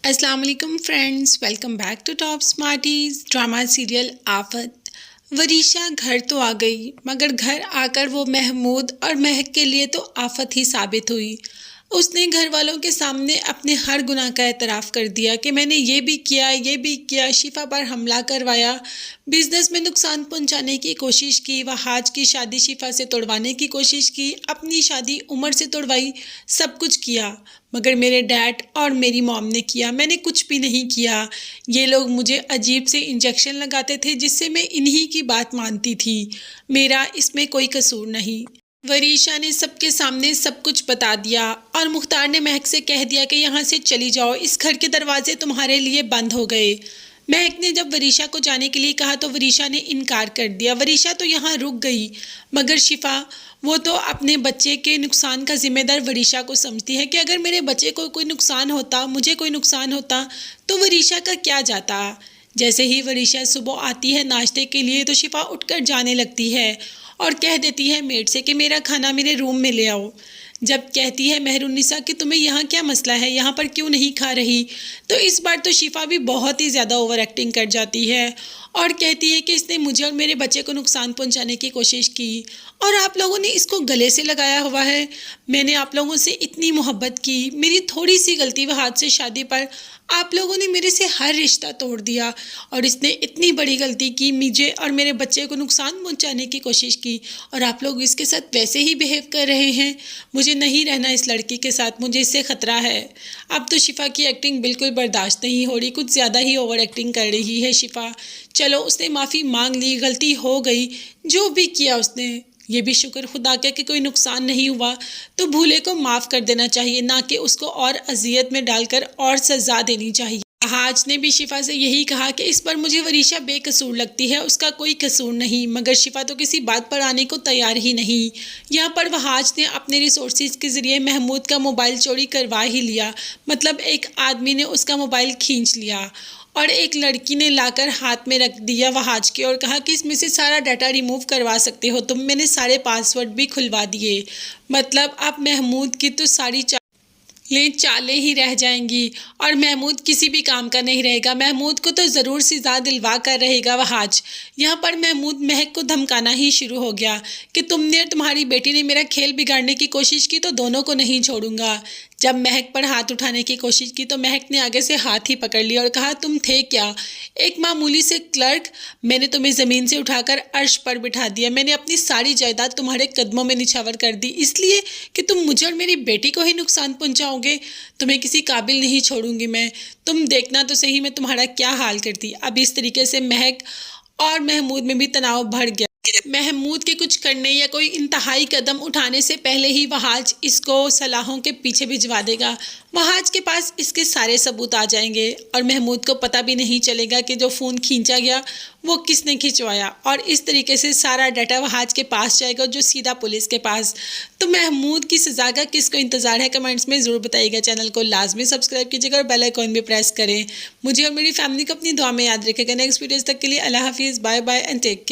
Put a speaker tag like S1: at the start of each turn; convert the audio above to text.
S1: अस्सलाम वालेकुम friends, welcome back to Top Smarties. Drama serial Aafat. Varisha घर तो आ गई, मगर घर आकर वो महमूद और महक के लिए तो आफत ही साबित हुई। उसने घर वालों के सामने अपने हर गुनाह का एतराफ़ कर दिया कि मैंने ये भी किया, शिफा पर हमला करवाया, बिजनेस में नुकसान पहुंचाने की कोशिश की, वहाज की शादी शिफा से तोड़वाने की कोशिश की, अपनी शादी उमर से तोड़वाई, सब कुछ किया। मगर मेरे डैड और मेरी मॉम ने किया, मैंने कुछ भी नहीं किया। ये लोग मुझे अजीब से इंजेक्शन लगाते थे जिससे मैं इन्हीं की बात मानती थी। मेरा इसमें कोई कसूर नहीं। वरीशा ने सबके सामने सब कुछ बता दिया और मुख्तार ने महक से कह दिया कि यहाँ से चली जाओ, इस घर के दरवाजे तुम्हारे लिए बंद हो गए। महक ने जब वरीशा को जाने के लिए कहा तो वरीशा ने इनकार कर दिया। वरीशा तो यहाँ रुक गई, मगर शिफा वो तो अपने बच्चे के नुकसान का जिम्मेदार वरीशा को समझती है कि अगर मेरे बच्चे को कोई नुकसान होता, मुझे कोई नुकसान होता, तो वरीशा का क्या जाता। जैसे ही वरीशा सुबह आती है नाश्ते के लिए तो शिफा उठकर जाने लगती है और कह देती है मेड से कि मेरा खाना मेरे रूम में ले आओ। जब कहती है मेहरुन्निसा कि तुम्हें यहाँ क्या मसला है, यहाँ पर क्यों नहीं खा रही, तो इस बार तो शिफा भी बहुत ही ज़्यादा ओवर एक्टिंग कर जाती है और कहती है कि इसने मुझे और मेरे बच्चे को नुकसान पहुँचाने की कोशिश की और आप लोगों ने इसको गले से लगाया हुआ है। मैंने आप लोगों से इतनी मोहब्बत की, मेरी थोड़ी सी गलती व हाथ से शादी पर आप लोगों ने मेरे से हर रिश्ता तोड़ दिया और इसने इतनी बड़ी गलती की, मुझे और मेरे बच्चे को नुकसान पहुंचाने की कोशिश की और आप लोग इसके साथ वैसे ही बिहेव कर रहे हैं। मुझे नहीं रहना इस लड़की के साथ, मुझे इससे ख़तरा है। अब तो शिफा की एक्टिंग बिल्कुल बर्दाश्त नहीं हो रही, कुछ ज़्यादा ही ओवर एक्टिंग कर रही है शिफा। चलो उसने माफ़ी मांग ली, गलती हो गई, जो भी किया उसने, ये भी शुक्र खुदा का कि कोई नुकसान नहीं हुआ, तो भूले को माफ़ कर देना चाहिए, ना कि उसको और अजियत में डालकर और सज़ा देनी चाहिए। हाज ने भी शिफा से यही कहा कि इस पर मुझे वरीशा बेकसूर लगती है, उसका कोई कसूर नहीं, मगर शिफा तो किसी बात पर आने को तैयार ही नहीं। यहाँ पर वहाज ने अपने रिसोर्सेज के ज़रिए महमूद का मोबाइल चोरी करवा ही लिया, मतलब एक आदमी ने उसका मोबाइल खींच लिया और एक लड़की ने लाकर हाथ में रख दिया वहाज के और कहा कि इसमें से सारा डाटा रिमूव करवा सकते हो तुम। मैंने सारे पासवर्ड भी खुलवा दिए, मतलब अब महमूद की तो सारी चालें ही रह जाएंगी और महमूद किसी भी काम का नहीं रहेगा। महमूद को तो ज़रूर सज़ा दिलवा कर रहेगा वहाज। यहाँ पर महमूद महक को धमकाना ही शुरू हो गया कि तुमने और तुम्हारी बेटी ने मेरा खेल बिगाड़ने की कोशिश की तो दोनों को नहीं छोड़ूंगा। जब महक पर हाथ उठाने की कोशिश की तो महक ने आगे से हाथ ही पकड़ लिया और कहा तुम थे क्या, एक मामूली से क्लर्क, मैंने तुम्हें ज़मीन से उठाकर अर्श पर बिठा दिया, मैंने अपनी सारी जायदाद तुम्हारे कदमों में निछावर कर दी, इसलिए कि तुम मुझे और मेरी बेटी को ही नुकसान पहुंचाओगे। तुम्हें किसी काबिल नहीं छोड़ूंगी मैं, तुम देखना तो सही मैं तुम्हारा क्या हाल करती। अब इस तरीके से महक और महमूद में भी तनाव बढ़ गया। महमूद के कुछ करने या कोई इंतहाई कदम उठाने से पहले ही वहाज इसको सलाहों के पीछे भिजवा देगा। वहाज के पास इसके सारे सबूत आ जाएंगे और महमूद को पता भी नहीं चलेगा कि जो फ़ोन खींचा गया वो किसने खिंचवाया, और इस तरीके से सारा डाटा वहाज के पास जाएगा जो सीधा पुलिस के पास। तो महमूद की सज़ा का किसको इंतज़ार है, कमेंट्स में ज़रूर बताइएगा। चैनल को लाजमी सब्सक्राइब कीजिएगा और बेल आइकॉन भी प्रेस करें। मुझे और मेरी फैमिली को अपनी दुआ में याद रखेगा। नेक्स्ट वीडियोज़ तक के लिए अल्लाह हाफिज़, bye bye and take care.